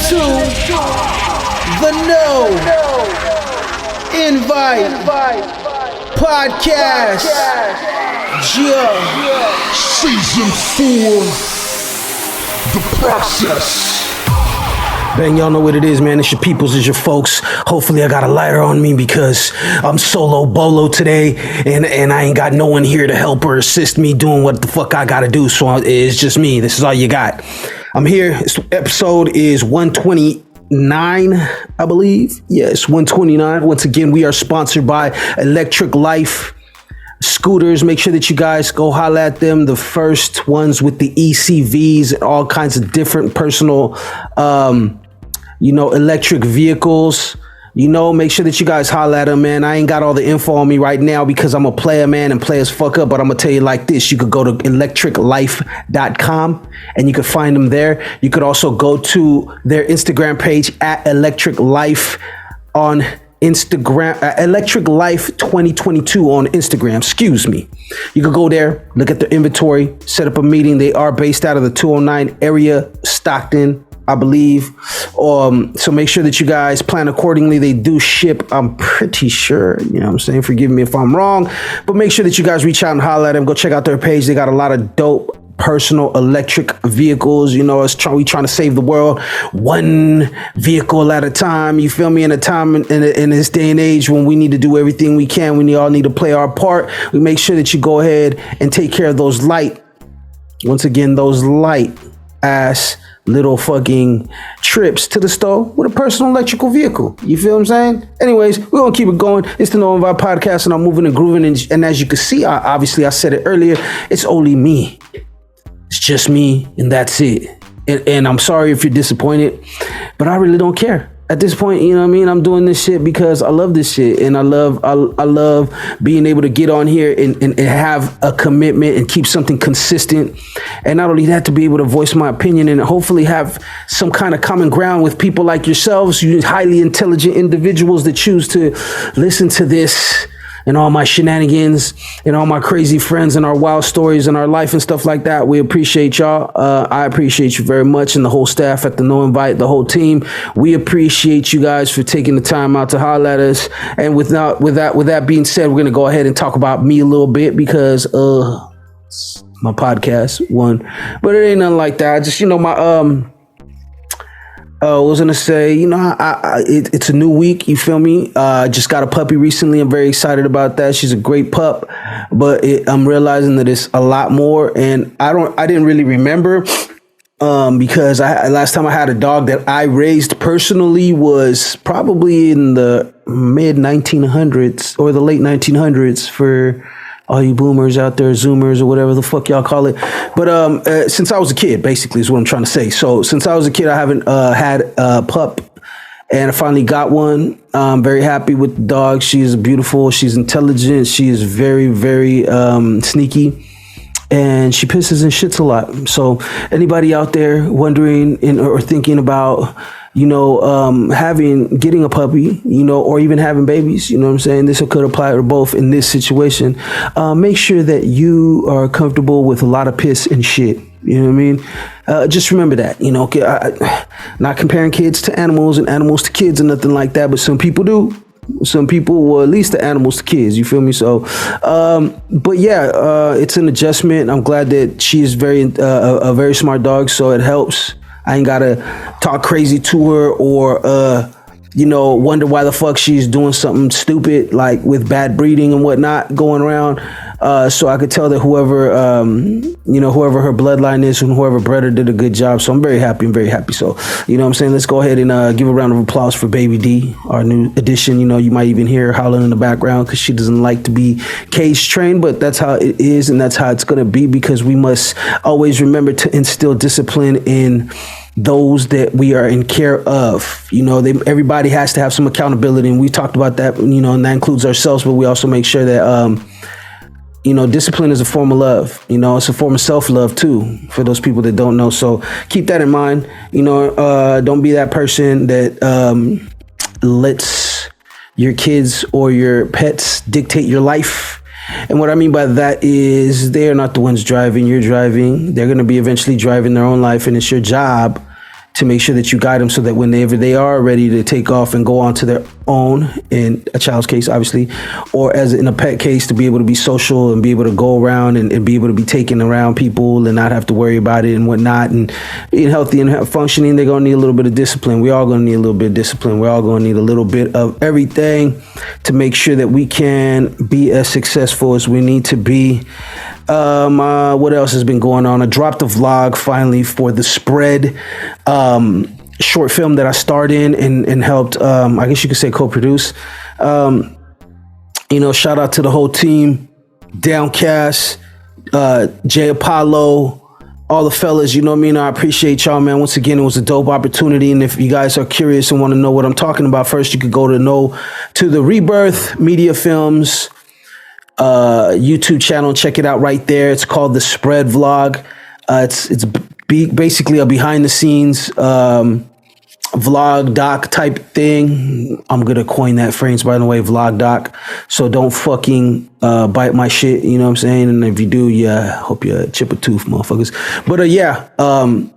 to the No Invite Podcast. Yeah. Season 4, The Process. Bang, y'all know what it is, man. It's your peoples, it's your folks. Hopefully I got a lighter on me because I'm solo bolo today and I ain't got no one here to help or assist me doing what the fuck I gotta do. So it's just me. This is all you got. I'm here. This episode is 129, I believe. Yes, 129. Once again, we are sponsored by Electric Life Scooters. Make sure that you guys go holla at them. The first ones with the ECVs and all kinds of different personal electric vehicles. Make sure that you guys holla at them, man. I ain't got all the info on me right now because I'm a player, man, and players fuck up. But I'm gonna tell you like this: you could go to electriclife.com and you could find them there. You could also go to their Instagram page at Electric Life on Instagram, Electric Life 2022 on Instagram. Excuse me. You could go there, look at their inventory, set up a meeting. They are based out of the 209 area, Stockton, I believe. So make sure that you guys plan accordingly. They do ship, I'm pretty sure, you know what I'm saying? Forgive me if I'm wrong, but make sure that you guys reach out and holler at them. Go check out their page. They got a lot of dope personal electric vehicles. We trying to save the world one vehicle at a time. You feel me? In a time in this day and age when we need to do everything we can, we all need to play our part. We make sure that you go ahead and take care of those light ass little fucking trips to the store with a personal electrical vehicle. You feel what I'm saying? Anyways, we're gonna keep it going. It's the No Invite Podcast, and I'm moving and grooving. And as you can see, I said it earlier, it's only me. It's just me, and that's it. And I'm sorry if you're disappointed, but I really don't care. At this point, you know what I mean? I'm doing this shit because I love this shit, and I love being able to get on here and have a commitment and keep something consistent. And not only that, to be able to voice my opinion and hopefully have some kind of common ground with people like yourselves, you highly intelligent individuals that choose to listen to this and all my shenanigans and all my crazy friends and our wild stories and our life and stuff like that. We appreciate y'all. I appreciate you very much, and the whole staff at the No Invite, the whole team. We appreciate you guys for taking the time out to holler at us. And with that being said, we're gonna go ahead and talk about me a little bit because my podcast one, but it ain't nothing like that. I just I was gonna say, it's a new week. You feel me? Just got a puppy recently. I'm very excited about that. She's a great pup, but I'm realizing that it's a lot more. And I didn't really remember because last time I had a dog that I raised personally was probably in the mid 1900s or the late 1900s for all you boomers out there, Zoomers or whatever the fuck y'all call it. But since I was a kid, basically is what I'm trying to say. So since I was a kid, I haven't had a pup, and I finally got one. I'm very happy with the dog. She is beautiful. She's intelligent. She is very, very sneaky. And she pisses and shits a lot. So anybody out there wondering or thinking about getting a puppy, or even having babies, you know what I'm saying? This could apply to both in this situation. Make sure that you are comfortable with a lot of piss and shit. You know what I mean? Just remember that, not comparing kids to animals and animals to kids or nothing like that, but some people do. Some people, well, at least the animals to kids, you feel me? So, but yeah, it's an adjustment. I'm glad that she's a very smart dog, so it helps. I ain't gotta talk crazy to her or, wonder why the fuck she's doing something stupid, like with bad breeding and whatnot going around. So I could tell that whoever her bloodline is and whoever bred her did a good job. So I'm very happy. So, you know what I'm saying? Let's go ahead and give a round of applause for Baby D, our new addition. You might even hear her howling in the background because she doesn't like to be cage trained, but that's how it is. And that's how it's going to be, because we must always remember to instill discipline in those that we are in care of. Everybody has to have some accountability, and we talked about that, and that includes ourselves, but we also make sure that, discipline is a form of love. It's a form of self-love too, for those people that don't know. So keep that in mind. Don't be that person that lets your kids or your pets dictate your life. And what I mean by that is they are not the ones driving, you're driving. They're going to be eventually driving their own life, and it's your job to make sure that you guide them so that whenever they are ready to take off and go on to their own, in a child's case, obviously, or as in a pet case, to be able to be social and be able to go around and be able to be taken around people and not have to worry about it and whatnot, and being healthy and functioning, they're going to need a little bit of discipline. We're all going to need a little bit of discipline. We're all going to need a little bit of everything to make sure that we can be as successful as we need to be. What else has been going on? I dropped a vlog finally for The Spread, short film that I starred in and helped, I guess you could say co-produce. Shout out to the whole team, Downcast, Jay Apollo, all the fellas, you know what I mean? I appreciate y'all, man. Once again, it was a dope opportunity. And if you guys are curious and want to know what I'm talking about, first you could go to the RiBirth Media Films YouTube channel. Check it out right there. It's called The Spread Vlog. It's basically a behind the scenes vlog doc type thing. I'm gonna coin that phrase, by the way, vlog doc. So don't fucking bite my shit, you know what I'm saying? And if you do, yeah, hope you chip a tooth, motherfuckers. But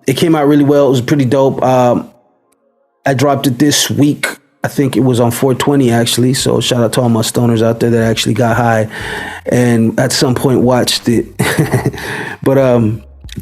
it came out really well. It was pretty dope. I dropped it this week. I think it was on 420 actually. So shout out to all my stoners out there that actually got high and at some point watched it. But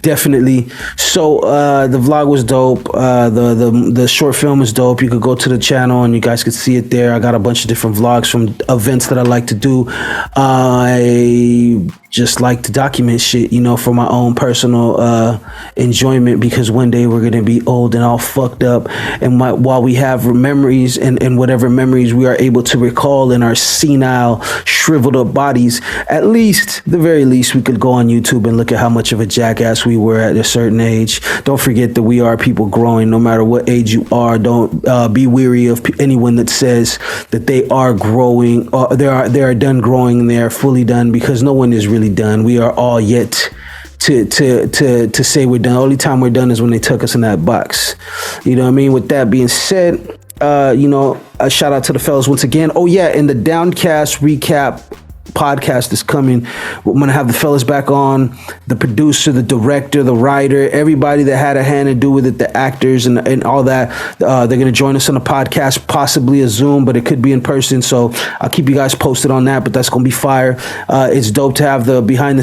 definitely. So the vlog was dope. The short film is dope. You could go to the channel and you guys could see it there. I got a bunch of different vlogs from events that I like to do. I just like to document shit, for my own personal enjoyment, because one day we're gonna be old and all fucked up, and while we have memories and whatever memories we are able to recall in our senile, shriveled up bodies, at least, the very least, we could go on YouTube and look at how much of a jackass we were at a certain age. Don't forget that we are people growing, no matter what age you are. Don't be weary of anyone that says that they are growing, or they are done growing and they are fully done, because no one is really done. We are all yet to say we're done. The only time we're done is when they took us in that box. You know what I mean? With that being said, a shout out to the fellas once again. Oh yeah, and the Downcast recap podcast is coming. I'm gonna have the fellas back on, the producer, the director, the writer, everybody that had a hand to do with it, the actors and all that. They're gonna join us on the podcast, possibly a Zoom, but it could be in person. So I'll keep you guys posted on that, but that's gonna be fire. It's dope to have the behind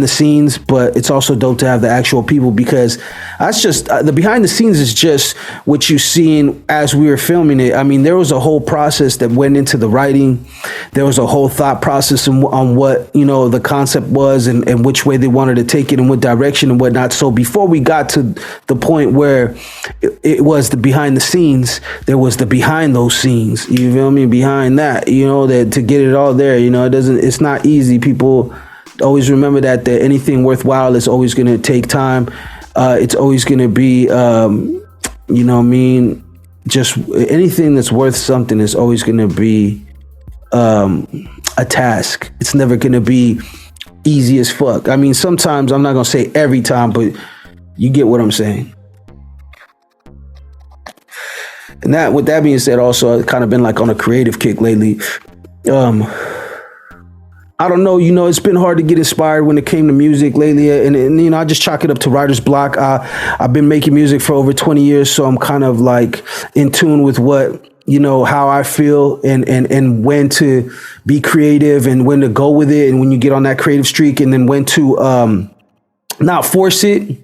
the scenes, but it's also dope to have the actual people, because that's just the behind the scenes is just what you seen as we were filming it. I mean, there was a whole process that went into the writing. There was a whole thought process on what, the concept was and which way they wanted to take it and what direction and whatnot. So before we got to the point where it was the behind the scenes, there was the behind those scenes. You feel me? Behind that, that to get it all there, it's not easy. People always remember that anything worthwhile is always going to take time. It's always going to be, just anything that's worth something is always going to be a task. It's never going to be easy as fuck. I mean, sometimes, I'm not going to say every time, but you get what I'm saying. And that, with that being said, also, I've kind of been like on a creative kick lately. I don't know, it's been hard to get inspired when it came to music lately. And I just chalk it up to writer's block. I've been making music for over 20 years, so I'm kind of like in tune with what, how I feel and when to be creative and when to go with it. And when you get on that creative streak, and then when to not force it.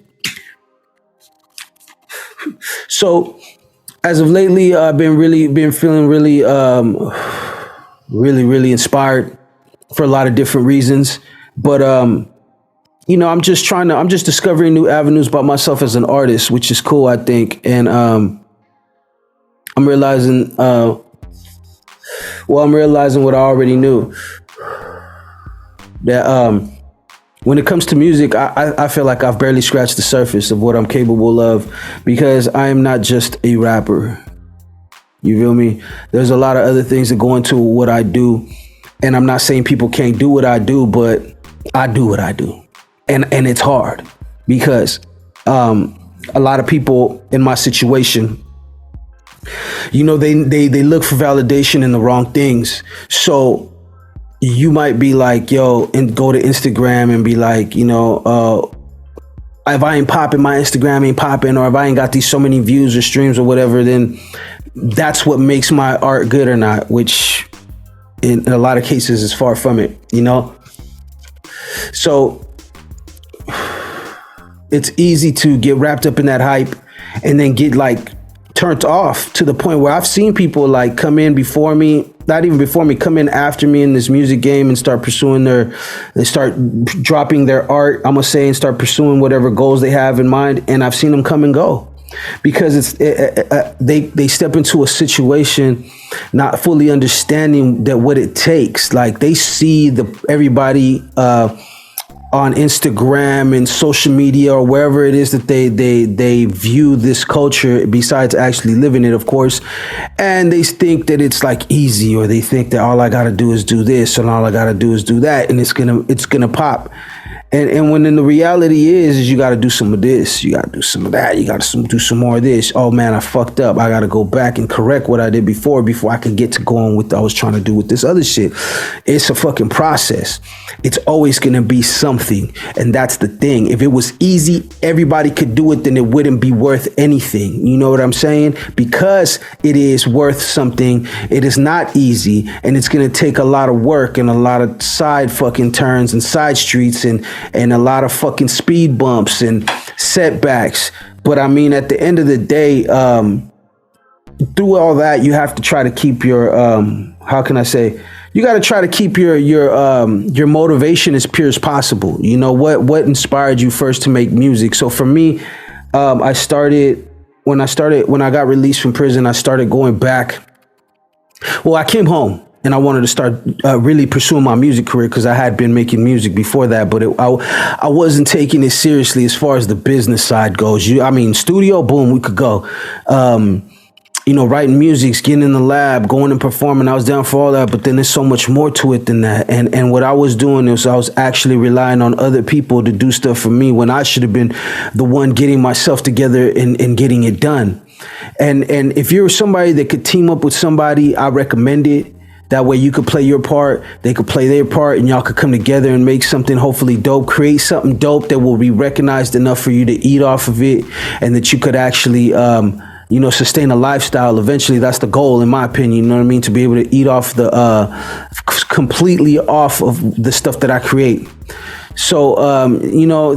So as of lately, I've been feeling really inspired for a lot of different reasons. But, I'm just discovering new avenues about myself as an artist, which is cool, I think. And I'm realizing what I already knew. That when it comes to music, I feel like I've barely scratched the surface of what I'm capable of, because I am not just a rapper. You feel me? There's a lot of other things that go into what I do. And I'm not saying people can't do what I do, but I do what I do. And it's hard, because a lot of people in my situation, they look for validation in the wrong things. So you might be like, yo, and go to Instagram and be like, if I ain't popping, my Instagram ain't popping, or if I ain't got these so many views or streams or whatever, then that's what makes my art good or not, which in a lot of cases is far from it, you know? So it's easy to get wrapped up in that hype and then get like turned off to the point where I've seen people like come in before me, not even before me, come in after me in this music game and start pursuing they start dropping their art, I'm gonna say, and start pursuing whatever goals they have in mind. And I've seen them come and go because they step into a situation not fully understanding that what it takes. Like they see everybody on Instagram and social media or wherever it is that they view this culture, besides actually living it, of course, and they think that it's like easy, or they think that all I gotta do is do this and all I gotta do is do that, and it's gonna pop. And when in the reality is you got to do some of this, you got to do some of that, you got to do some more of this. Oh man, I fucked up. I got to go back and correct what I did before I could get to going with what I was trying to do with this other shit. It's a fucking process. It's always going to be something. And that's the thing. If it was easy, everybody could do it, then it wouldn't be worth anything. You know what I'm saying? Because it is worth something, it is not easy, and it's going to take a lot of work and a lot of side fucking turns and side streets and a lot of fucking speed bumps and setbacks. But I mean, at the end of the day, through all that, you have to try to keep your, how can I say, you got to try to keep your motivation as pure as possible. You know, what inspired you first to make music? So for me, when I got released from prison, I started going back. Well, I came home and I wanted to start really pursuing my music career because I had been making music before that, but I wasn't taking it seriously as far as the business side goes. Studio, boom, we could go. Writing music, getting in the lab, going and performing, I was down for all that, but then there's so much more to it than that. And what I was doing is I was actually relying on other people to do stuff for me when I should have been the one getting myself together and getting it done. And if you're somebody that could team up with somebody, I recommend it. That way you could play your part, they could play their part, and y'all could come together and make something hopefully dope, create something dope that will be recognized enough for you to eat off of it, and that you could actually, sustain a lifestyle. Eventually, that's the goal, in my opinion, you know what I mean? To be able to eat off completely off of the stuff that I create. So,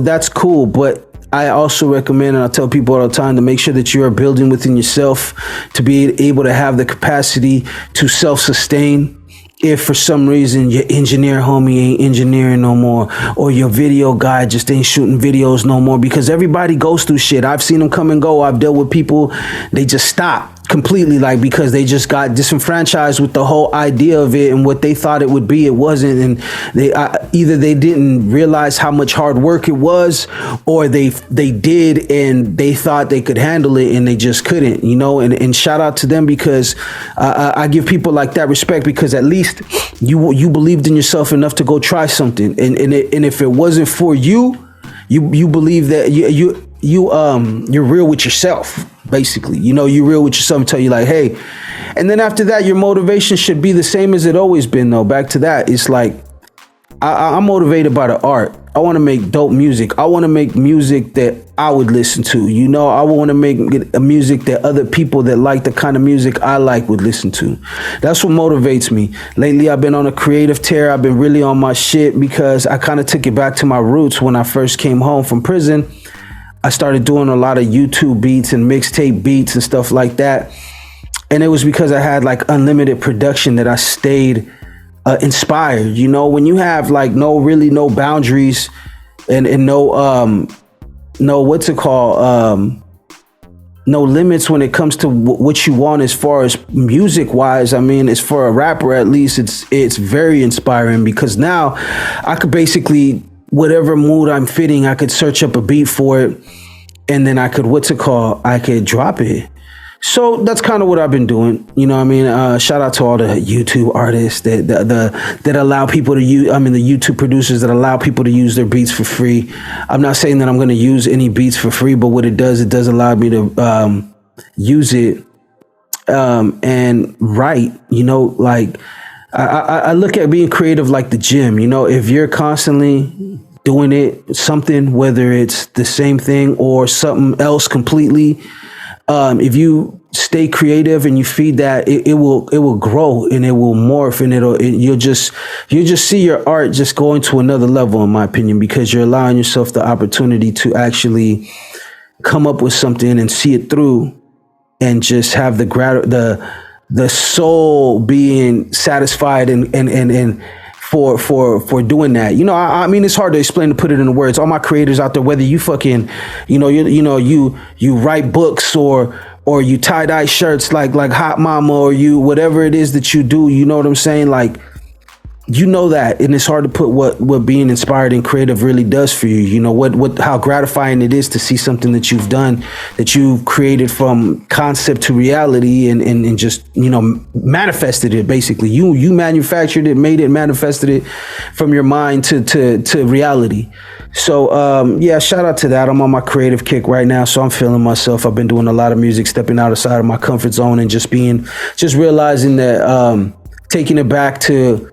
that's cool, but I also recommend, and I tell people all the time, to make sure that you are building within yourself to be able to have the capacity to self-sustain. If for some reason your engineer homie ain't engineering no more, or your video guy just ain't shooting videos no more, because everybody goes through shit. I've seen them come and go. I've dealt with people, they just stop completely, like, because they just got disenfranchised with the whole idea of it and what they thought it would be. It wasn't, and either they didn't realize how much hard work it was, or they did and they thought they could handle it and they just couldn't, and shout out to them, because I give people like that respect, because at least you believed in yourself enough to go try something, and if it wasn't for you believe that you're real with yourself. Basically, you're real with yourself and tell you like, hey, and then after that, your motivation should be the same as it always been, though. Back to that, it's like, I'm motivated by the art. I want to make dope music. I want to make music that I would listen to. I want to make a music that other people that like the kind of music I like would listen to. That's what motivates me. Lately, I've been on a creative tear. I've been really on my shit, because I kind of took it back to my roots when I first came home from prison. I started doing a lot of YouTube beats and mixtape beats and stuff like that. And it was because I had like unlimited production that I stayed inspired. When you have like no boundaries and no limits when it comes to what you want as far as music wise. I mean, as for a rapper, at least it's very inspiring, because now I could basically, whatever mood I'm fitting, I could search up a beat for it, and then I could, I could drop it. So that's kind of what I've been doing. Shout out to all the YouTube artists that allow people to use, the YouTube producers that allow people to use their beats for free. I'm not saying that I'm going to use any beats for free, but what it does allow me to use it and write, like, I look at being creative like the gym. If you're constantly doing it, something, whether it's the same thing or something else completely. If you stay creative and you feed that, it will grow and it will morph, and you'll just see your art just going to another level, in my opinion, because you're allowing yourself the opportunity to actually come up with something and see it through, and just have the soul being satisfied and for doing that. I mean, it's hard to explain, to put it into words. All my creators out there, whether you fucking, you write books or you tie-dye shirts like Hot Mama, or you, whatever it is that you do, you know what I'm saying? Like, that, and it's hard to put what being inspired and creative really does for you. How gratifying it is to see something that you've done, that you've created from concept to reality, and just manifested it. Basically, you manufactured it, made it, manifested it from your mind to reality. So shout out to that. I'm on my creative kick right now, so I'm feeling myself. I've been doing a lot of music, stepping outside of my comfort zone, and just realizing that, taking it back to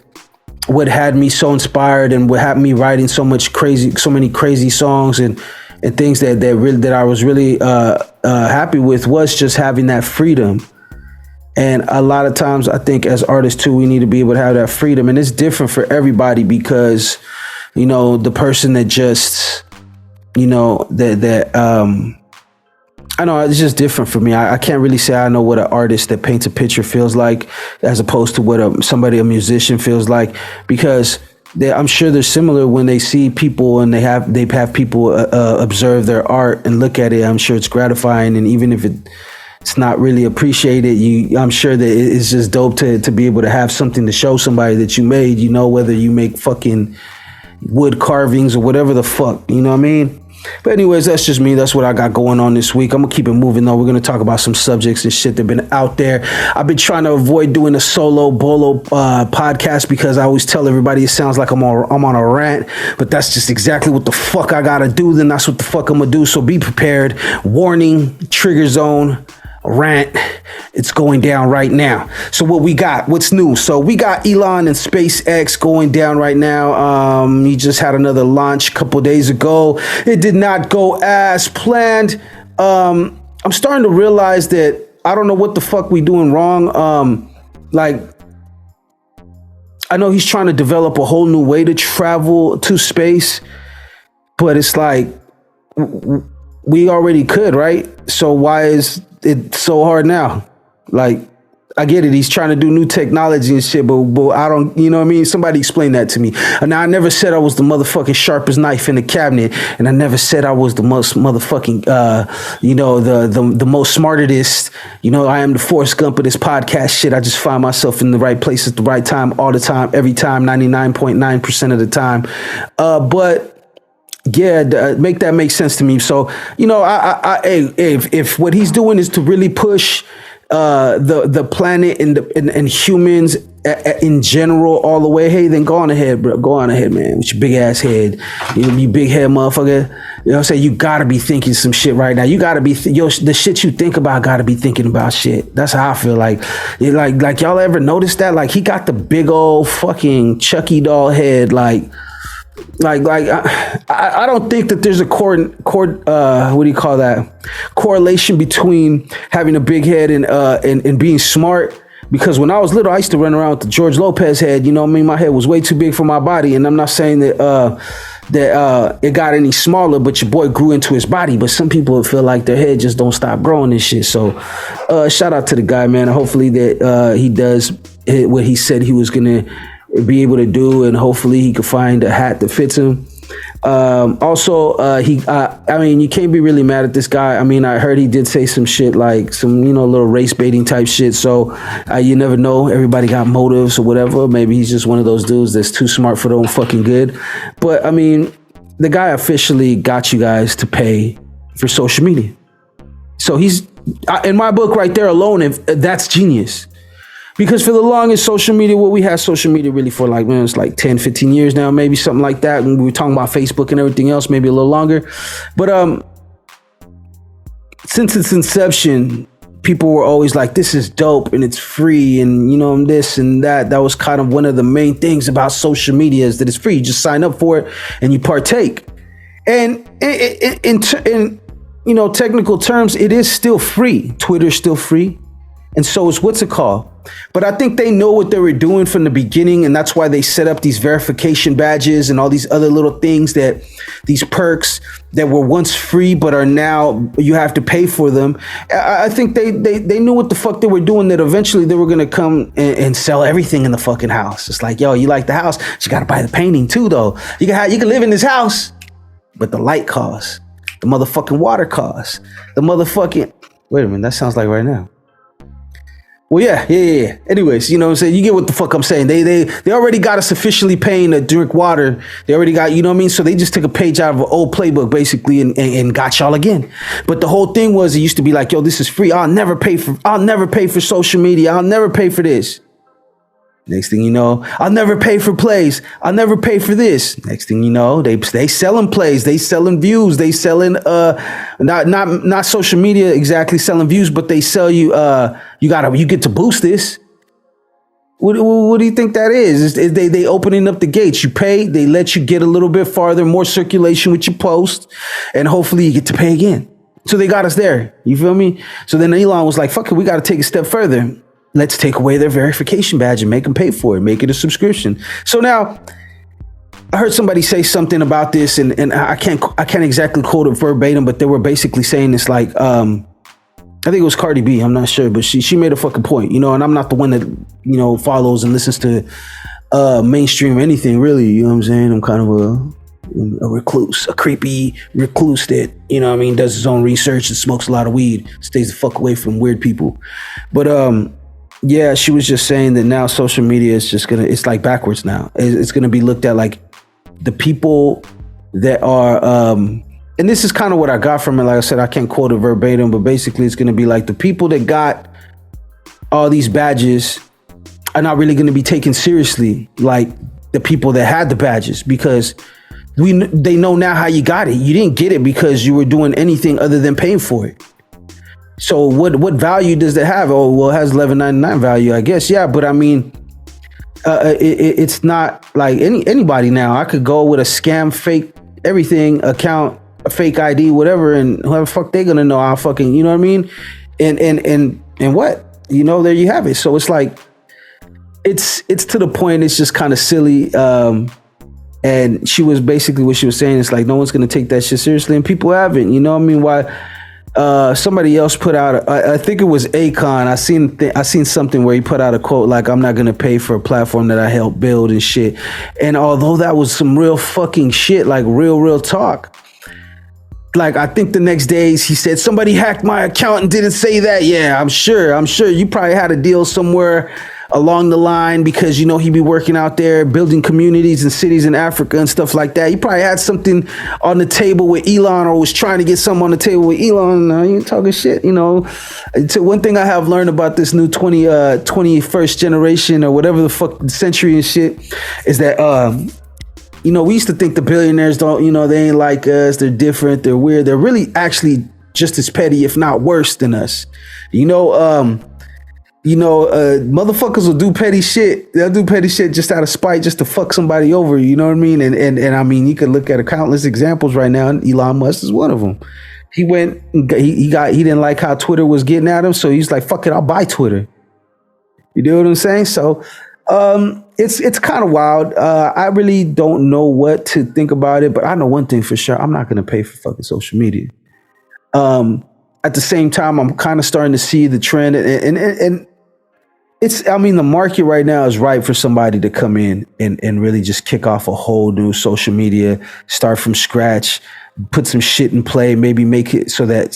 what had me so inspired and what had me writing so many crazy songs and things that I was really happy with, was just having that freedom. And a lot of times, I think as artists too, we need to be able to have that freedom, and it's different for everybody, because the person that just I know it's just different for me. I can't really say I know what an artist that paints a picture feels like, as opposed to what a musician feels like, because I'm sure they're similar when they see people and they have people observe their art and look at it. I'm sure it's gratifying, and even if it's not really appreciated, I'm sure that it's just dope to be able to have something to show somebody that you made. Whether you make fucking wood carvings or whatever the fuck, you know what I mean? But anyways, that's just me. That's what I got going on this week. I'm gonna keep it moving though. We're gonna talk about some subjects and shit that have been out there. I've been trying to avoid doing a solo bolo podcast, because I always tell everybody it sounds like I'm on a rant, but that's just exactly what the fuck I gotta do. Then that's what the fuck I'm gonna do. So be prepared. Warning, trigger zone, rant. It's going down right now. So what we got? What's new? So we got Elon and SpaceX going down right now. He just had another launch a couple days ago. It did not go as planned. I'm starting to realize that I don't know what the fuck we doing wrong. I know he's trying to develop a whole new way to travel to space, but it's like we already could, right? So why is it so hard now? Like, I get it. He's trying to do new technology and shit, but I don't, you know what I mean? Somebody explain that to me. And now, I never said I was the motherfucking sharpest knife in the cabinet. And I never said I was the most motherfucking, the most smartest. I am the Forrest Gump of this podcast shit. I just find myself in the right place at the right time, all the time, every time, 99.9% of the time. Make that make sense to me. So, if what he's doing is to really push the planet and humans in general all the way, hey, then go on ahead, bro. Go on ahead, man, with your big ass head. You big head motherfucker. You know what I'm saying? You gotta be thinking some shit right now. You gotta be the shit you think about, gotta be thinking about shit. That's how I feel. Like y'all ever notice that? Like, he got the big old fucking Chucky doll head. Like I don't think that there's a correlation between having a big head and being smart. Because when I was little, I used to run around with the George Lopez head. My head was way too big for my body. And I'm not saying that it got any smaller, but your boy grew into his body. But some people feel like their head just don't stop growing and shit. So shout out to the guy, man. Hopefully that he does what he said he was gonna be able to do, and hopefully he could find a hat that fits him. You can't be really mad at this guy. I mean, I heard he did say some shit, like some, little race baiting type shit. So you never know. Everybody got motives or whatever. Maybe he's just one of those dudes that's too smart for their own fucking good. But I mean, the guy officially got you guys to pay for social media. So he's, in my book right there alone, if that's genius. Because for the longest, social media, what we had social media really for, like, man, it's like 10, 15 years now, maybe something like that. And we were talking about Facebook and everything else, maybe a little longer. But since its inception, people were always like, this is dope and it's free and, you know, this and that. That was kind of one of the main things about social media is that it's free. You just sign up for it and you partake. And in you know, technical terms, it is still free. Twitter's still free. And so is what's it called? But I think they know what they were doing from the beginning, and that's why they set up these verification badges and all these other little things, that these perks that were once free but are now you have to pay for them. I think they knew what the fuck they were doing, that eventually they were gonna come and sell everything in the fucking house. It's like, yo, you like the house, but you gotta buy the painting too, though. You can live in this house, but the light costs, the motherfucking water costs, the motherfucking. Wait a minute, that sounds like right now. Well, yeah. Anyways, you know what I'm saying? You get what the fuck I'm saying. They already got us officially paying to drink water. They already got, you know what I mean? So they just took a page out of an old playbook, basically, and got y'all again. But the whole thing was, it used to be like, yo, this is free. I'll never pay for social media. I'll never pay for this. Next thing you know, I'll never pay for plays. I'll never pay for this. Next thing you know, they selling plays, they selling views, they selling not social media exactly selling views, but they sell you you get to boost this. What do you think that is? They opening up the gates. You pay, they let you get a little bit farther, more circulation with your post, and hopefully you get to pay again. So they got us there. You feel me? So then Elon was like, fuck it, we got to take a step further. Let's take away their verification badge and make them pay for it. Make it a subscription. So now, I heard somebody say something about this, and I can't exactly quote it verbatim, but they were basically saying this like, I think it was Cardi B. I'm not sure, but she made a fucking point, you know. And I'm not the one that, you know, follows and listens to mainstream or anything really. You know what I'm saying? I'm kind of a recluse, a creepy recluse that, you know what I mean, does his own research and smokes a lot of weed, stays the fuck away from weird people. But yeah, she was just saying that now social media is just it's like backwards now. It's gonna be looked at like the people that are, and this is kind of what I got from it. Like I said, I can't quote it verbatim, but basically it's gonna be like the people that got all these badges are not really gonna be taken seriously like the people that had the badges, because they know now how you got it. You didn't get it because you were doing anything other than paying for it. So what value does that have? Oh, well, it has $11.99 value, I guess. Yeah, but I mean, it's not like anybody now. I could go with a scam, fake everything account, a fake ID, whatever, and whoever the fuck they gonna know I'll fucking, you know what I mean? And what? You know, there you have it. So it's like, it's to the point, it's just kind of silly. And she was basically, what she was saying is like, no one's gonna take that shit seriously, and people haven't, you know what I mean? Why? Somebody else put out, I think it was Akon. I seen something where he put out a quote like, I'm not going to pay for a platform that I helped build and shit. And although that was some real fucking shit, like real talk, like I think the next days he said, somebody hacked my account and didn't say that. Yeah, I'm sure you probably had a deal somewhere along the line, because, you know, he be working out there building communities and cities in Africa and stuff like that. He probably had something on the table with Elon, or was trying to get something on the table with Elon. You talking shit, you know. It's one thing I have learned about this new 21st generation, or whatever the fuck century and shit, is that you know, we used to think the billionaires don't, you know, they ain't like us, they're different, they're weird. They're really actually just as petty, if not worse than us. Motherfuckers will do petty shit. They'll do petty shit just out of spite, just to fuck somebody over. You know what I mean? And I mean, you could look at countless examples right now, and Elon Musk is one of them. He went, he didn't like how Twitter was getting at him, so he's like, fuck it, I'll buy Twitter. You know what I'm saying? So it's kind of wild. I really don't know what to think about it, but I know one thing for sure: I'm not going to pay for fucking social media. At the same time, I'm kind of starting to see the trend, and it's, I mean, the market right now is ripe for somebody to come in and really just kick off a whole new social media, start from scratch, put some shit in play, maybe make it so that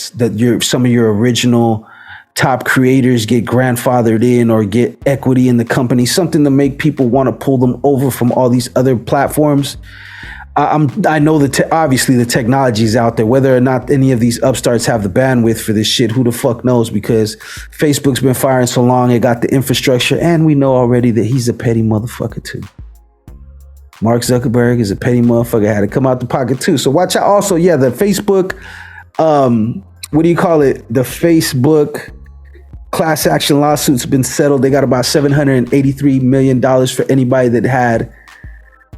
some of your original top creators get grandfathered in or get equity in the company, something to make people want to pull them over from all these other platforms. I know that obviously the technology is out there. Whether or not any of these upstarts have the bandwidth for this shit, who the fuck knows? Because Facebook's been firing so long, it got the infrastructure, and we know already that he's a petty motherfucker too. Mark Zuckerberg is a petty motherfucker, had to come out the pocket too. So watch out. Also, yeah, the Facebook, what do you call it? The Facebook class action lawsuits been settled. They got about $783 million for anybody that had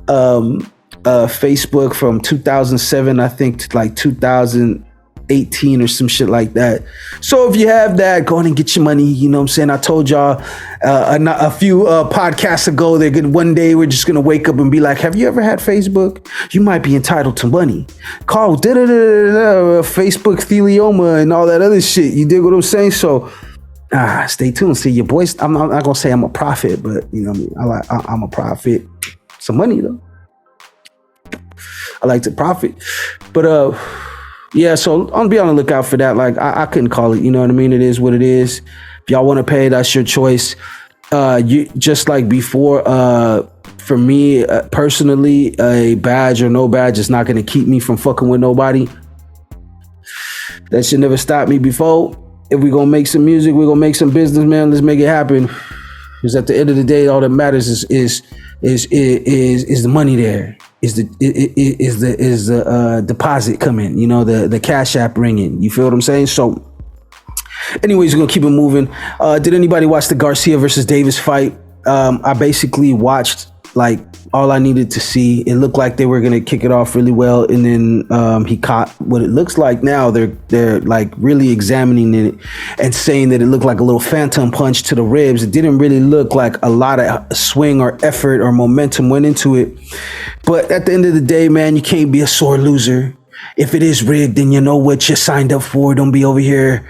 Facebook from 2007, I think, to like 2018 or some shit like that. So if you have that, go on and get your money. You know what I'm saying? I told y'all a few podcasts ago that one day we're just gonna wake up and be like, have you ever had Facebook? You might be entitled to money. Call Facebook thelioma and all that other shit. You dig what I'm saying? So stay tuned. See your boys. I'm not gonna say I'm a prophet, but you know what I mean. I'm a prophet. Some money though. I like to profit, but yeah. So I'll be on the lookout for that. Like I couldn't call it. You know what I mean? It is what it is. If y'all want to pay, that's your choice. You just like before. For me personally, a badge or no badge is not going to keep me from fucking with nobody. That should never stop me before. If we're gonna make some music, we're gonna make some business, man. Let's make it happen. Because at the end of the day, all that matters is the money there. Is the deposit coming? You know, the Cash App ringing. You feel what I'm saying? So, anyways, we're gonna keep it moving. Did anybody watch the Garcia versus Davis fight? I basically watched like all I needed to see. It looked like they were gonna kick it off really well, and then he caught what it looks like now. They're like really examining it and saying that it looked like a little phantom punch to the ribs. It didn't really look like a lot of swing or effort or momentum went into it. But at the end of the day, man, you can't be a sore loser. If it is rigged, then you know what you signed up for. Don't be over here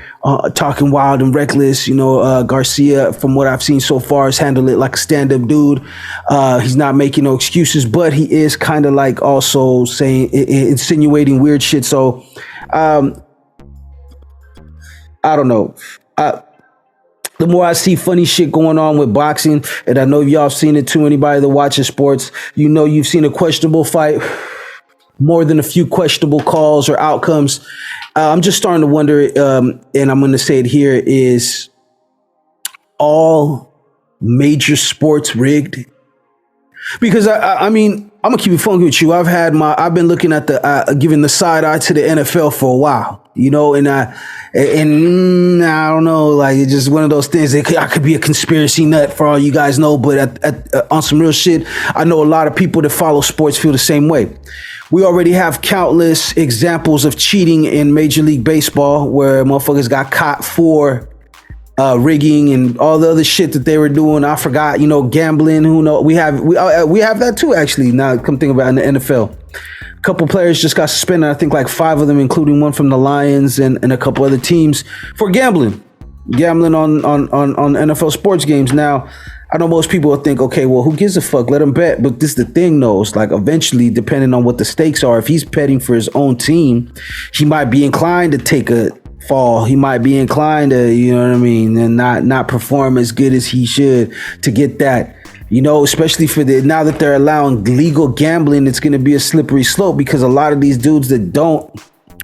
talking wild and reckless. You know, Garcia, from what I've seen so far, has handled it like a stand-up dude. He's not making no excuses, but he is kind of like also saying, insinuating weird shit. So, I don't know. The more I see funny shit going on with boxing, and I know y'all have seen it too, anybody that watches sports, you know you've seen a questionable fight, more than a few questionable calls or outcomes. I'm just starting to wonder, and I'm going to say it here, is all major sports rigged? Because I mean, I'm gonna keep it funky with you. I've been looking at giving the side eye to the NFL for a while, you know, and I don't know, like it's just one of those things that I could be a conspiracy nut for all you guys know, but on some real shit, I know a lot of people that follow sports feel the same way. We already have countless examples of cheating in Major League Baseball where motherfuckers got caught for rigging and all the other shit that they were doing. I forgot, you know, gambling. Who knows? We have that too, actually. Now, come think about it, in the NFL. A couple players just got suspended. I think like 5 of them, including one from the Lions and a couple other teams, for gambling on NFL sports games. Now, I know most people will think, okay, well, who gives a fuck? Let him bet. But this is the thing, though. It's like eventually, depending on what the stakes are, if he's betting for his own team, he might be inclined to take a fall. He might be inclined to, you know what I mean, and not perform as good as he should to get that. You know, especially now that they're allowing legal gambling, it's going to be a slippery slope because a lot of these dudes that don't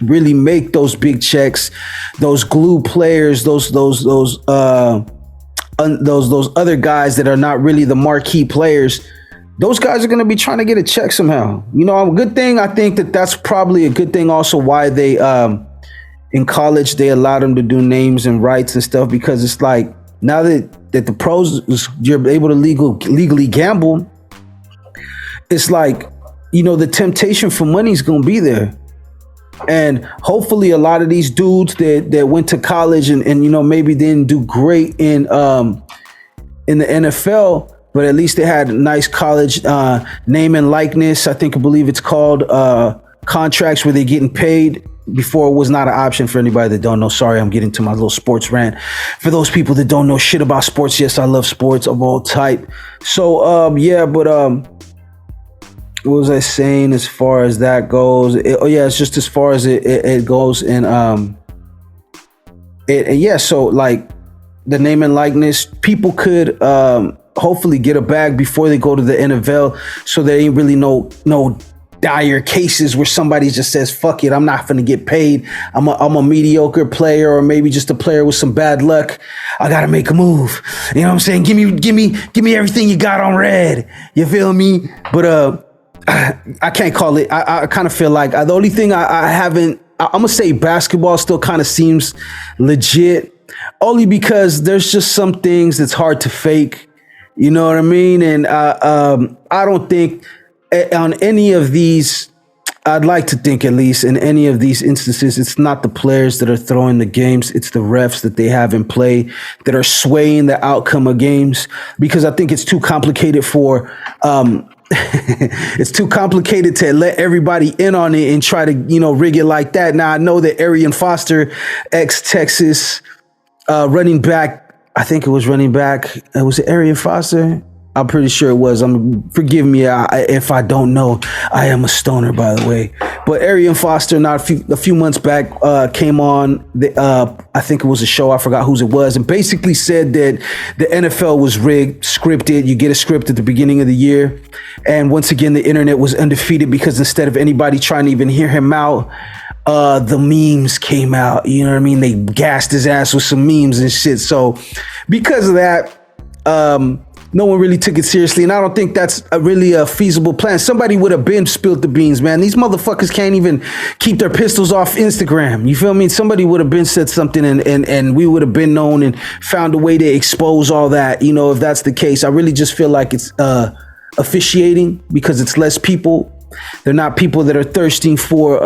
really make those big checks, those glue players, those other guys that are not really the marquee players, those guys are going to be trying to get a check somehow. You know, a good thing. I think that's probably a good thing also why they, in college, they allowed them to do names and rights and stuff, because it's like now that the pros, you're able to legally gamble, it's like, you know, the temptation for money is going to be there. And hopefully a lot of these dudes that went to college and you know, maybe didn't do great in the NFL, but at least they had a nice college name and likeness. I believe it's called contracts where they're getting paid. Before, it was not an option for anybody that don't know. Sorry, I'm getting to my little sports rant. For those people that don't know shit about sports, yes, I love sports of all type. So, yeah, but what was I saying as far as that goes? It's just as far as it goes. And yeah, so like the name and likeness, people could hopefully get a bag before they go to the NFL, so there ain't really no dire cases where somebody just says, fuck it, I'm not gonna get paid. I'm a mediocre player, or maybe just a player with some bad luck. I gotta make a move. You know what I'm saying? Give me everything you got on red. You feel me? But I can't call it. I kind of feel like the only thing I'm gonna say basketball still kind of seems legit. only because there's just some things that's hard to fake. You know what I mean? And I don't think on any of these, I'd like to think at least in any of these instances, it's not the players that are throwing the games. It's the refs that they have in play that are swaying the outcome of games, because I think it's too complicated for, it's too complicated to let everybody in on it and try to, rig it like that. Now I know that Arian Foster, ex-Texas running back, I think it was running back. Was it Arian Foster? I'm pretty sure it was. Forgive me if I don't know. I am a stoner, by the way. But Arian Foster, a few months back, came on. I think it was a show. I forgot whose it was, and basically said that the NFL was rigged, scripted. You get a script at the beginning of the year, and once again, the internet was undefeated because instead of anybody trying to even hear him out, the memes came out. You know what I mean? They gassed his ass with some memes and shit. So because of that, no one really took it seriously, and I don't think that's really a feasible plan. Somebody would have been spilled the beans, man. These motherfuckers can't even keep their pistols off Instagram. You feel me? Somebody would have been said something, and we would have been known and found a way to expose all that. If that's the case, I really just feel like it's officiating because it's less people. They're not people that are thirsting for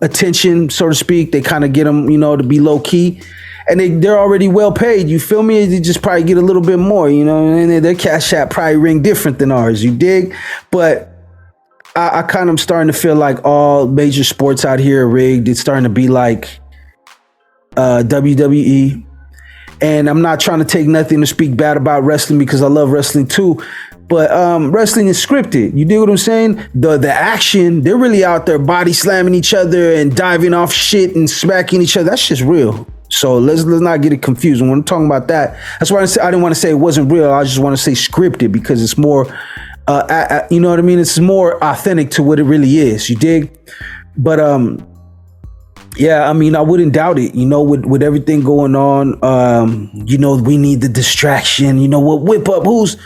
attention, so to speak. They kind of get them, to be low key. And they're already well paid. You feel me? They just probably get a little bit more, and their cash app probably ring different than ours. You dig? But I kind of starting to feel like all major sports out here are rigged. It's starting to be like WWE. And I'm not trying to take nothing to speak bad about wrestling because I love wrestling too. But wrestling is scripted. You dig what I'm saying? The action, they're really out there body slamming each other and diving off shit and smacking each other. That's just real. So let's not get it confused. When I'm talking about that, that's why I didn't want to say it wasn't real. I just want to say scripted because it's more, you know what I mean? It's more authentic to what it really is. You dig? But yeah, I mean, I wouldn't doubt it. With everything going on, we need the distraction. Whip up who's.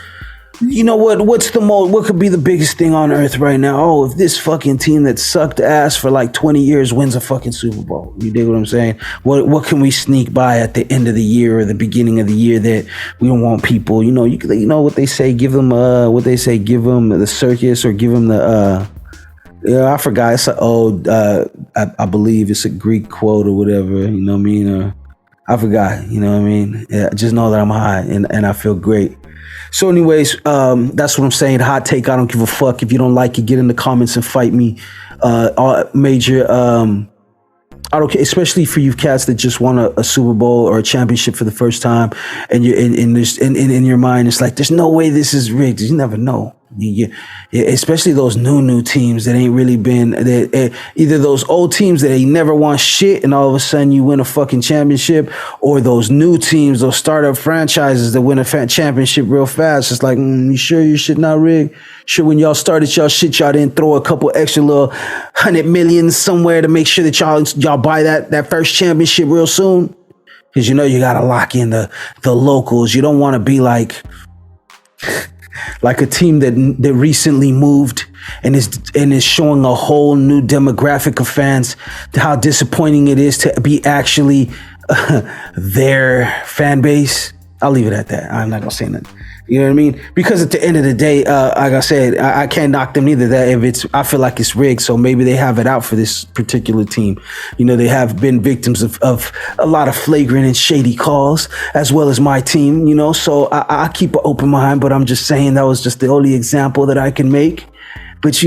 What could be the biggest thing on earth right now? Oh, if this fucking team that sucked ass for like 20 years wins a fucking Super Bowl. You dig what I'm saying? What can we sneak by at the end of the year or the beginning of the year that we don't want people, you know what they say, give them the circus or give them the, I forgot. It's I believe it's a Greek quote or whatever, you know what I mean? I forgot, you know what I mean? Yeah, just know that I'm high and I feel great. So anyways, that's what I'm saying. Hot take. I don't give a fuck. If you don't like it, get in the comments and fight me. Major, I don't care, especially for you cats that just won a Super Bowl or a championship for the first time. And you're in your mind, it's like, there's no way this is rigged. You never know. Especially those new teams that ain't really been either those old teams that ain't never won shit and all of a sudden you win a fucking championship, or those new teams, those startup franchises that win a championship real fast. It's like, you sure your shit not rigged? Sure, when y'all started y'all shit, y'all didn't throw a couple extra little 100 million somewhere to make sure that y'all buy that first championship real soon? Because you gotta lock in the locals. You don't want to be like a team that recently moved and is showing a whole new demographic of fans how disappointing it is to be actually their fan base. I'll leave it at that. I'm not gonna say nothing. You know what I mean? Because at the end of the day, like I said, I can't knock them neither. I feel like it's rigged, so maybe they have it out for this particular team. They have been victims of a lot of flagrant and shady calls, as well as my team. So I keep an open mind, but I'm just saying that was just the only example that I can make. But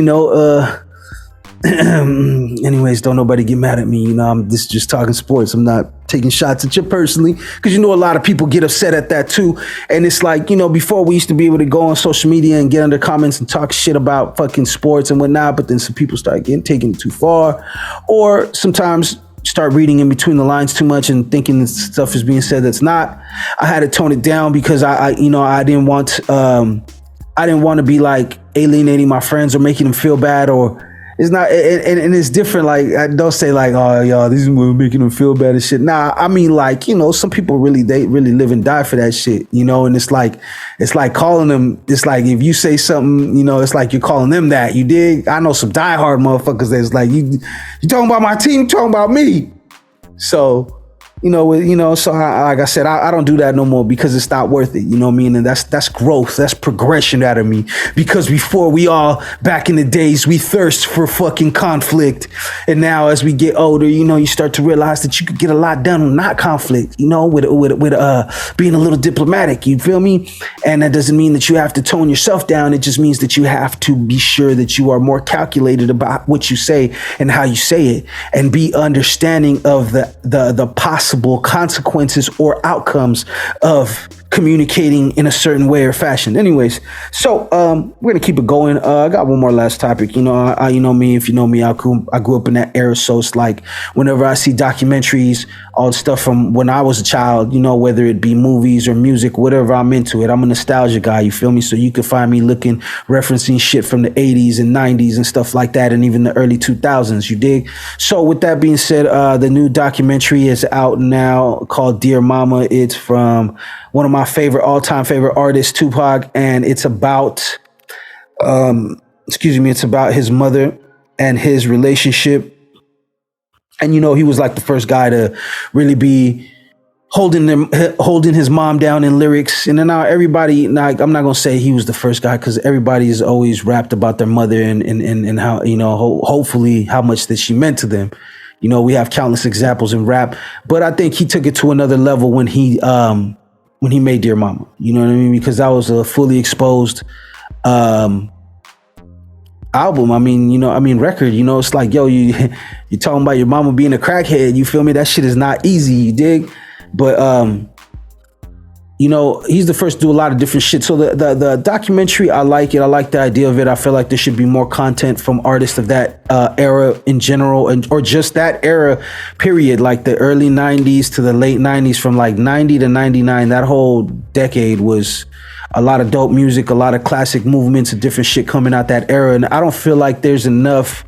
anyways, don't nobody get mad at me. I'm just talking sports. I'm not taking shots at you personally, because a lot of people get upset at that too. And it's like, before we used to be able to go on social media and get under comments and talk shit about fucking sports and whatnot, but then some people start taking it too far, or sometimes start reading in between the lines too much and thinking that stuff is being said that's not. I had to tone it down because I didn't want to be like alienating my friends or making them feel bad, or it's not, and it's different. Like, I don't say like, oh, y'all, this is making them feel bad and shit. Nah, I mean, like, some people they really live and die for that shit, and it's like calling them, it's like, if you say something, it's like you're calling them that, you dig? I know some diehard motherfuckers that's like, you talking about my team, you talking about me. So So like I said, I don't do that no more because it's not worth it. You know what I mean? And that's growth. That's progression out of me. Because before we all, back in the days, we thirst for fucking conflict. And now as we get older, you start to realize that you could get a lot done with not conflict, with being a little diplomatic. You feel me? And that doesn't mean that you have to tone yourself down. It just means that you have to be sure that you are more calculated about what you say and how you say it, and be understanding of the possible consequences or outcomes of communicating in a certain way or fashion. Anyways, so we're gonna keep it going. I got one more last topic. You know me. If you know me, I grew up in that era, so it's like whenever I see documentaries, all the stuff from when I was a child, whether it be movies or music, whatever, I'm into it. I'm a nostalgia guy. You feel me? So you can find me referencing shit from the 80s and 90s and stuff like that, and even the early 2000s. You dig? So with that being said, the new documentary is out now called Dear Mama. It's from one of my all-time favorite artists, Tupac, and it's about, it's about his mother and his relationship. And he was like the first guy to really be holding his mom down in lyrics. And then now everybody, like, I'm not gonna say he was the first guy, because everybody's always rapped about their mother and how, hopefully how much that she meant to them. We have countless examples in rap, but I think he took it to another level when he made Dear Mama. You know what I mean? Because that was a fully exposed album. Record. It's like, yo, you're talking about your mama being a crackhead. You feel me? That shit is not easy. You dig? But he's the first to do a lot of different shit. So the documentary, I like it. I like the idea of it. I feel like there should be more content from artists of that era in general, or just that era period, like the early 90s to the late 90s, from like 90 to 99. That whole decade was a lot of dope music, a lot of classic movements and different shit coming out that era. And I don't feel like there's enough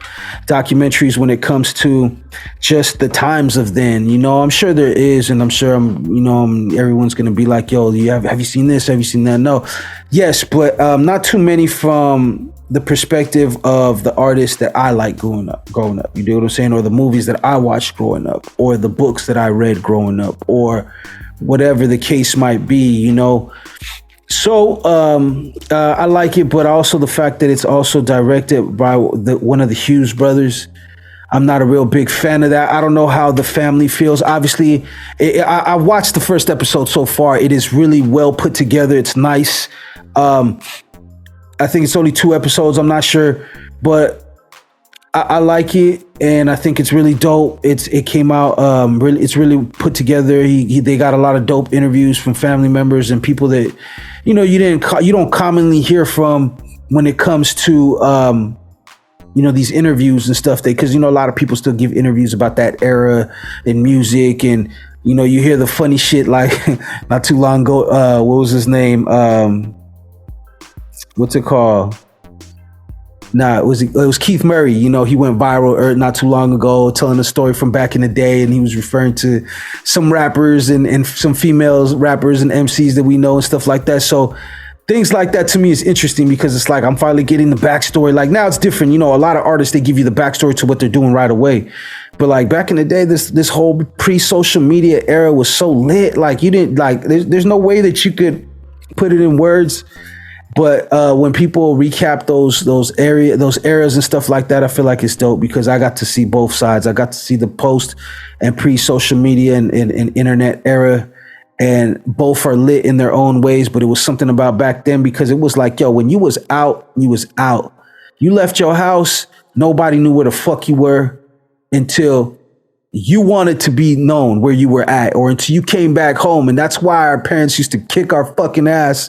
documentaries when it comes to just the times of then. I'm sure there is, and I'm sure everyone's gonna be like, yo, have you seen this? Have you seen that? No. Yes, but not too many from the perspective of the artists that I like growing up. You know what I'm saying? Or the movies that I watched growing up, or the books that I read growing up, or whatever the case might be, So I like it, but also the fact that it's also directed by one of the Hughes brothers. I'm not a real big fan of that. I don't know how the family feels. Obviously, I watched the first episode so far. It is really well put together. It's nice. I think it's only 2 episodes. I'm not sure, but I like it, and I think it's really dope. It came out it's really put together. They got a lot of dope interviews from family members and people that you don't commonly hear from when it comes to these interviews and stuff. Because a lot of people still give interviews about that era in music, and you hear the funny shit, like not too long ago. What was his name? What's it called? It was Keith Murray. He went viral not too long ago, telling a story from back in the day, and he was referring to some rappers and some females rappers and MCs that we know and stuff like that. So things like that to me is interesting, because it's like I'm finally getting the backstory. Like now it's different. A lot of artists, they give you the backstory to what they're doing right away. But like back in the day, this whole pre-social media era was so lit. Like you didn't there's no way that you could put it in words. But when people recap those eras and stuff like that, I feel like it's dope, because I got to see both sides. I got to see the post and pre-social media and internet era, and both are lit in their own ways. But it was something about back then, because it was like, yo, when you was out, you was out. You left your house, nobody knew where the fuck you were until you wanted to be known where you were at, or until you came back home. And that's why our parents used to kick our fucking ass,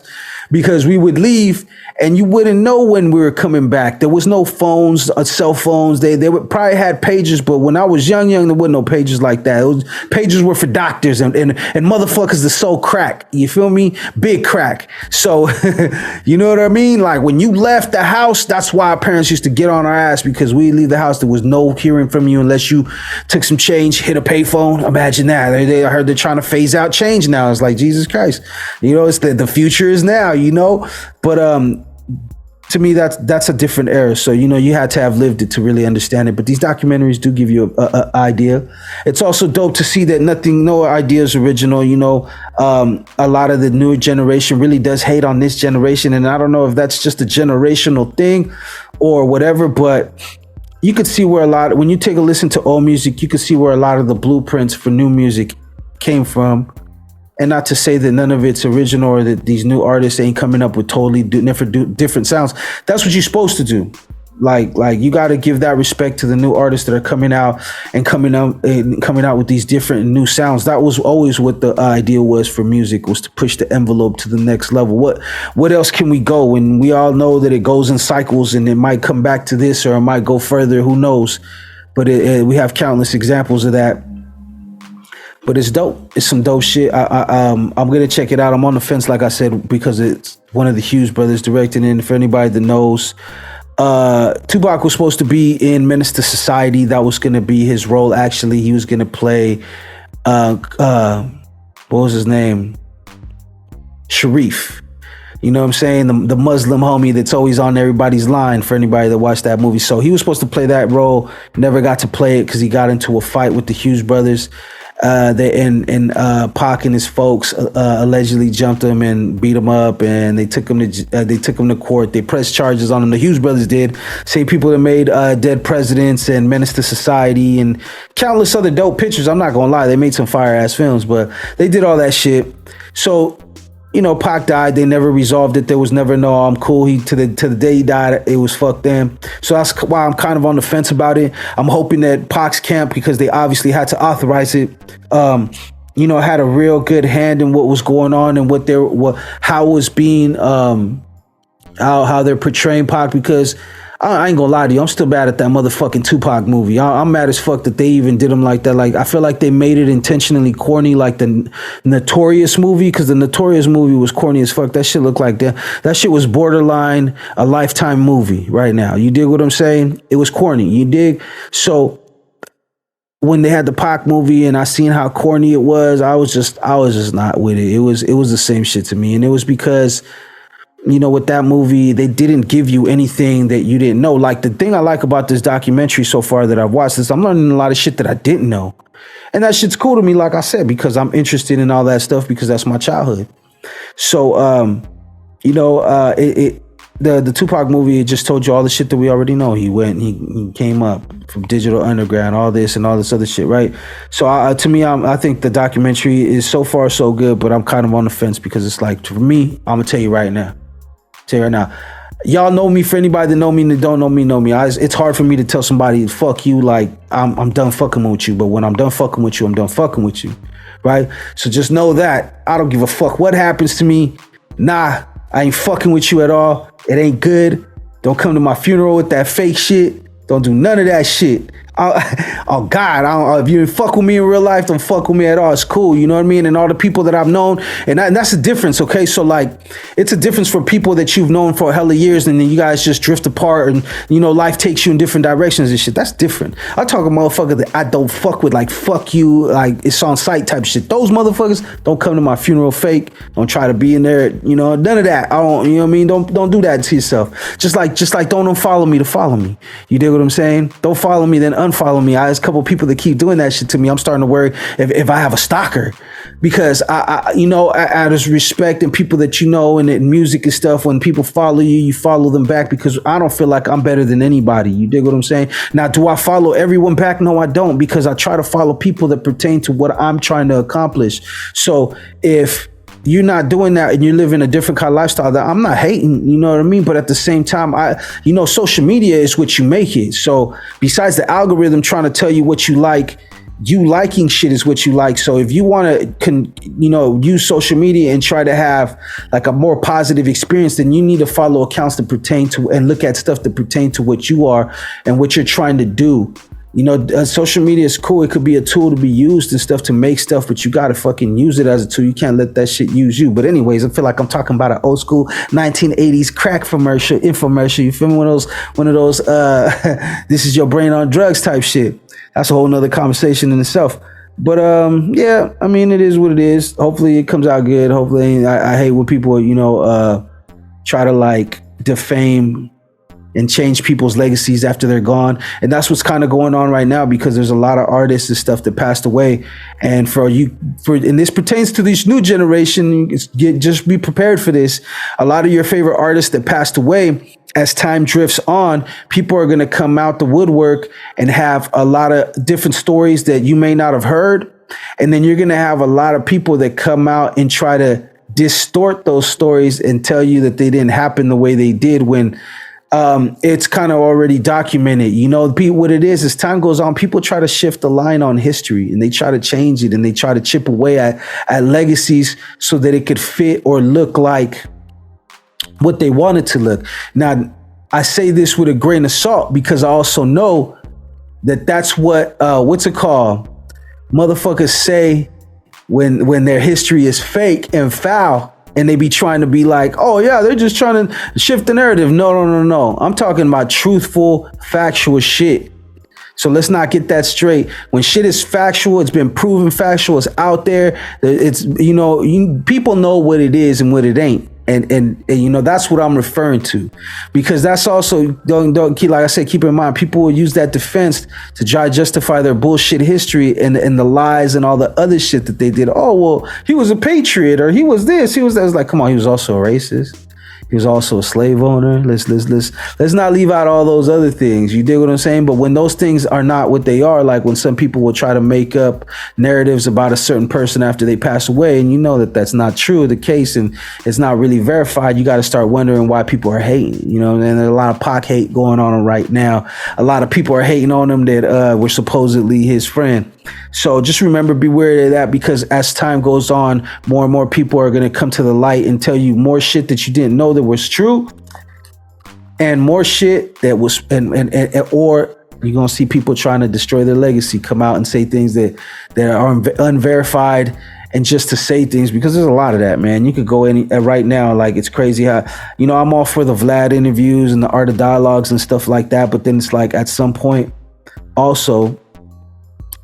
because we would leave and you wouldn't know when we were coming back. There was no phones, cell phones. They would probably had pagers, but when I was young, there wasn't no pagers like that. Pagers were for doctors and motherfuckers that sold crack. You feel me? Big crack. So, you know what I mean? Like when you left the house, that's why our parents used to get on our ass, because we leave the house. There was no hearing from you unless you took some change, hit a payphone. Imagine that. I heard they're trying to phase out change now. It's like, Jesus Christ. It's the future is now, but to me, that's a different era. So, you had to have lived it to really understand it. But these documentaries do give you a idea. It's also dope to see that no idea is original. A lot of the newer generation really does hate on this generation. And I don't know if that's just a generational thing or whatever, but you could see where when you take a listen to old music, you could see where a lot of the blueprints for new music came from. And not to say that none of it's original or that these new artists ain't coming up with totally different sounds. That's what you're supposed to do. Like you got to give that respect to the new artists that are coming out with these different new sounds. That was always what the idea was for music, was to push the envelope to the next level. What else can we go? And we all know that it goes in cycles, and it might come back to this or it might go further. Who knows? But we have countless examples of that. But it's dope. It's some dope shit. I'm gonna check it out. I'm on the fence, like I said, because it's one of the Hughes brothers directing it. And for anybody that knows, Tupac was supposed to be in Menace to Society. That was gonna be his role. Actually, he was gonna play what was his name? Sharif. You know what I'm saying? The Muslim homie that's always on everybody's line, for anybody that watched that movie. So he was supposed to play that role. Never got to play it because he got into a fight with the Hughes brothers. Pac and his folks allegedly jumped him and beat him up, and they took him to court. They pressed charges on him. The Hughes brothers did. Same people that made Dead Presidents and Menace to Society and countless other dope pictures. I'm not gonna lie, they made some fire ass films, but they did all that shit. So, Pac died. They never resolved it. There was never no, I'm cool. To the day he died, it was fuck them. So that's why I'm kind of on the fence about it. I'm hoping that Pac's camp, because they obviously had to authorize it, had a real good hand in what was going on and how it was being, how they're portraying Pac, because I ain't gonna lie to you, I'm still mad at that motherfucking Tupac movie. I'm mad as fuck that they even did him like that. Like, I feel like they made it intentionally corny, like the Notorious movie, because the Notorious movie was corny as fuck. That shit looked like that shit was borderline a Lifetime movie right now. You dig what I'm saying? It was corny. You dig? So when they had the Pac movie and I seen how corny it was, I was just not with it. It was the same shit to me. And it was because, with that movie, they didn't give you anything that you didn't know. Like, the thing I like about this documentary so far that I've watched is I'm learning a lot of shit that I didn't know. And that shit's cool to me, like I said, because I'm interested in all that stuff, because that's my childhood. So, the Tupac movie, it just told you all the shit that we already know. He went, he came up from Digital Underground, all this and all this other shit, right? So to me, I think the documentary is so far so good, but I'm kind of on the fence, because it's like, for me, I'm gonna tell you right now. Y'all know me. For anybody that know me and that don't know me, it's hard for me to tell somebody, fuck you, like I'm done fucking with you. But when I'm done fucking with you, I'm done fucking with you, right? So just know that I don't give a fuck what happens to me. Nah, I ain't fucking with you at all. It ain't good. Don't come to my funeral with that fake shit. Don't do none of that shit. Oh God, if you didn't fuck with me in real life, don't fuck with me at all. It's cool, you know what I mean? And all the people that I've known, and that's the difference, okay? So like, it's a difference for people that you've known for a hell of years, and then you guys just drift apart, and life takes you in different directions and shit. That's different. I talk a motherfucker that I don't fuck with, like fuck you, like it's on sight type shit. Those motherfuckers don't come to my funeral fake. Don't try to be in there, none of that. I don't, you know what I mean? Don't do that to yourself. Just like don't unfollow me to follow me. You dig what I'm saying? Don't follow me, then unfollow me. There's a couple people that keep doing that shit to me. I'm starting to worry if I have a stalker, because I out of respect and people that and in music and stuff, when people follow you follow them back, because I don't feel like I'm better than anybody. You dig what I'm saying? Now, do I follow everyone back? No, I don't, because I try to follow people that pertain to what I'm trying to accomplish. So if you're not doing that and you're living a different kind of lifestyle, that I'm not hating, you know what I mean? But at the same time, social media is what you make it. So besides the algorithm trying to tell you what you like, you liking shit is what you like. So if you want to, use social media and try to have like a more positive experience, then you need to follow accounts that pertain to and look at stuff that pertain to what you are and what you're trying to do. Social media is cool. It could be a tool to be used and stuff to make stuff, but you got to fucking use it as a tool. You can't let that shit use you. But anyways, I feel like I'm talking about an old school 1980s crack infomercial. You feel me? One of those, this is your brain on drugs type shit. That's a whole nother conversation in itself. But yeah, I mean, it is what it is. Hopefully it comes out good. Hopefully, I hate when people, try to like defame and change people's legacies after they're gone. And that's what's kind of going on right now, because there's a lot of artists and stuff that passed away. And and this pertains to this new generation, just be prepared for this. A lot of your favorite artists that passed away, as time drifts on, people are going to come out the woodwork and have a lot of different stories that you may not have heard. And then you're going to have a lot of people that come out and try to distort those stories and tell you that they didn't happen the way they did, when it's kind of already documented. You know, what it is, as time goes on, people try to shift the line on history, and they try to change it, and they try to chip away at legacies so that it could fit or look like what they want it to look. Now, I say this with a grain of salt, because I also know that that's what, what's it called? Motherfuckers say when their history is fake and foul. And they be trying to be like, oh yeah, they're just trying to shift the narrative. No. I'm talking about truthful, factual shit. So let's not get that straight. When shit is factual, it's been proven factual, it's out there. It's, people know what it is and what it ain't. And that's what I'm referring to, because that's also, don't keep, like I said, keep in mind, people will use that defense to try to justify their bullshit history and the lies and all the other shit that they did. Oh, well, he was a patriot, or he was this, he was that. It's like, come on, he was also a racist. He was also a slave owner. Let's not leave out all those other things. You dig what I'm saying? But when those things are not what they are, like when some people will try to make up narratives about a certain person after they pass away, and you know that that's not true, the case, and it's not really verified, you got to start wondering why people are hating. And there's a lot of Pac hate going on right now. A lot of people are hating on him that were supposedly his friend. So just remember, be wary of that, because as time goes on, more and more people are going to come to the light and tell you more shit that you didn't know that was true, and more shit that was, or you're going to see people trying to destroy their legacy come out and say things that are unverified, and just to say things, because there's a lot of that, man. You could go in right now, like, it's crazy how, I'm all for the Vlad interviews and the art of dialogues and stuff like that, but then it's like, at some point also,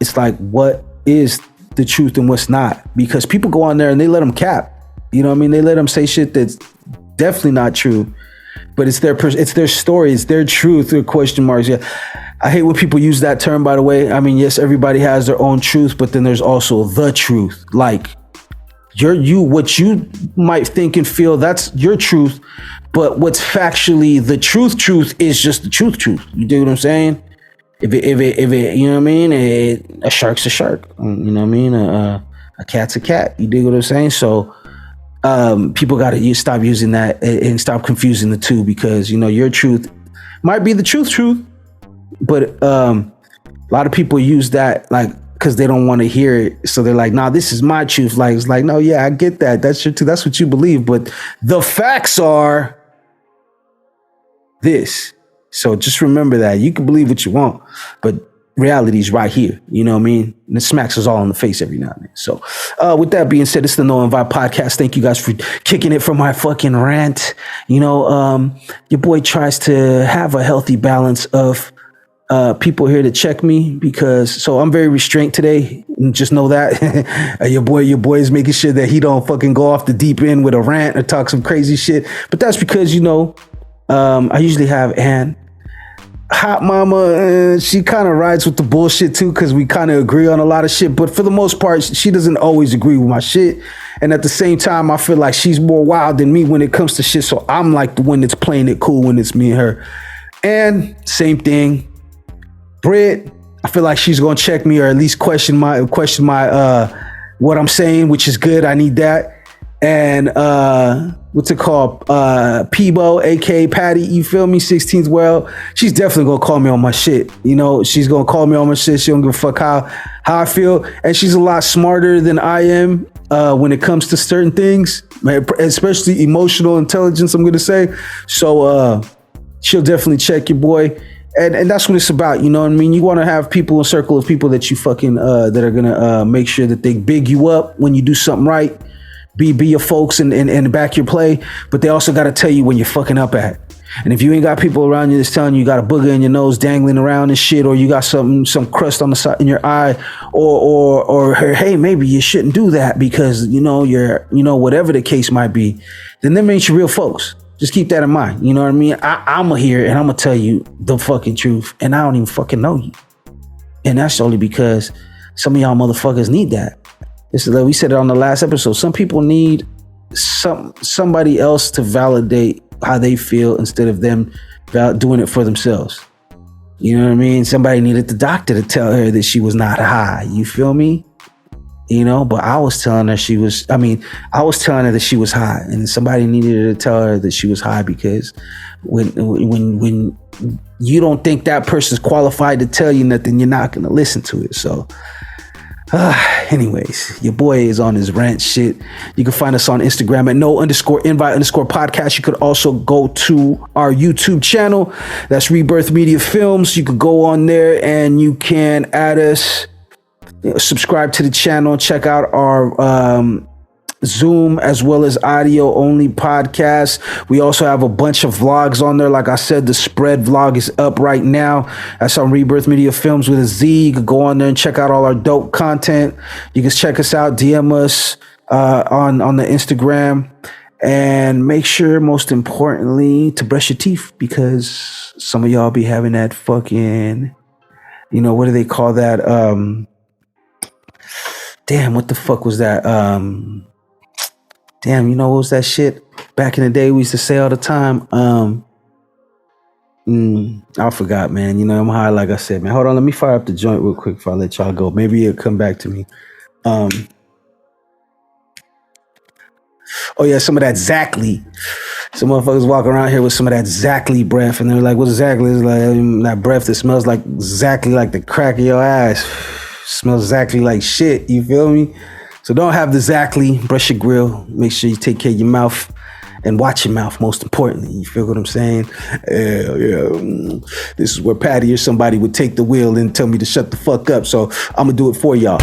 it's like, what is the truth and what's not? Because people go on there and they let them cap. They let them say shit that's definitely not true, but it's their story, it's their truth, their question marks. Yeah, I hate when people use that term, by the way. I mean, yes, everybody has their own truth, but then there's also the truth. Like, what you might think and feel, that's your truth, but what's factually the truth is just the truth. You do what I'm saying? If it, you know what I mean? A shark's a shark. You know what I mean? A cat's a cat. You dig what I'm saying? So, people got to stop using that and stop confusing the two, because, your truth might be the truth, but, a lot of people use that, like, because they don't want to hear it. So they're like, nah, this is my truth. Like, it's like, no, yeah, I get that. That's your truth. That's what you believe. But the facts are this. So just remember that. You can believe what you want, but reality's right here. You know what I mean? And it smacks us all in the face every now and then. So with that being said, it's the No Invite Podcast. Thank you guys for kicking it for my fucking rant. Your boy tries to have a healthy balance of people here to check me, so I'm very restrained today. Just know that your boy is making sure that he don't fucking go off the deep end with a rant or talk some crazy shit. But that's because, I usually have Ann, Hot Mama. She kind of rides with the bullshit too, because we kind of agree on a lot of shit. But for the most part, she doesn't always agree with my shit. And at the same time, I feel like she's more wild than me when it comes to shit. So I'm like the one that's playing it cool when it's me and her. And same thing. Britt, I feel like she's gonna check me, or at least question my what I'm saying, which is good. I need that. And what's it called? Peebo, aka Patty, you feel me? 16th well, she's definitely gonna call me on my shit. She's gonna call me on my shit. She don't give a fuck how I feel. And she's a lot smarter than I am when it comes to certain things, especially emotional intelligence, I'm gonna say. So she'll definitely check your boy. And that's what it's about, you know what I mean? You want to have people, a circle of people that you fucking, that are going to make sure that they big you up when you do something right. Be your folks and back your play. But they also got to tell you when you're fucking up at. And if you ain't got people around you that's telling you got a booger in your nose dangling around and shit, or you got some crust on the side in your eye, or hey, maybe you shouldn't do that because, you're, whatever the case might be, then them ain't your real folks. Just keep that in mind. You know what I mean? I'm here and I'm gonna tell you the fucking truth, and I don't even fucking know you. And that's only because some of y'all motherfuckers need that. It's like we said it on the last episode. Some people need somebody else to validate how they feel instead of them doing it for themselves. You know what I mean? Somebody needed the doctor to tell her that she was not high. You feel me? You know, but I was telling her that she was high, and somebody needed to tell her that she was high, because when you don't think that person's qualified to tell you nothing, you're not going to listen to it. So anyways, your boy is on his rant shit. You can find us on Instagram at no_invite_podcast. You could also go to our YouTube channel. That's RiBirth Media Films. You could go on there and you can add us, subscribe to the channel, check out our Zoom as well as audio only podcast. We also have a bunch of vlogs on there. Like I said, the spread vlog is up right now. That's on RiBirth Media Films with a Z. You can go on there and check out all our dope content. You can check us out, DM us on the Instagram, and make sure, most importantly, to brush your teeth, because some of y'all be having that fucking, you know, what do they call that? Damn, what the fuck was that? Damn, you know what was that shit? Back in the day, we used to say all the time. I forgot, man. You know, I'm high, like I said, man. Hold on, let me fire up the joint real quick before I let y'all go. Maybe it'll come back to me. Oh yeah, some of that Zackley. Some motherfuckers walk around here with some of that Zackley breath, and they're like, "What's Zackley?" It's like that breath that smells like exactly like the crack of your ass. Smells exactly like shit. You feel me? So don't have the Zackley. Brush your grill. Make sure you take care of your mouth and watch your mouth, most importantly. You feel what I'm saying? This is where Patty or somebody would take the wheel and tell me to shut the fuck up. So I'm gonna do it for y'all.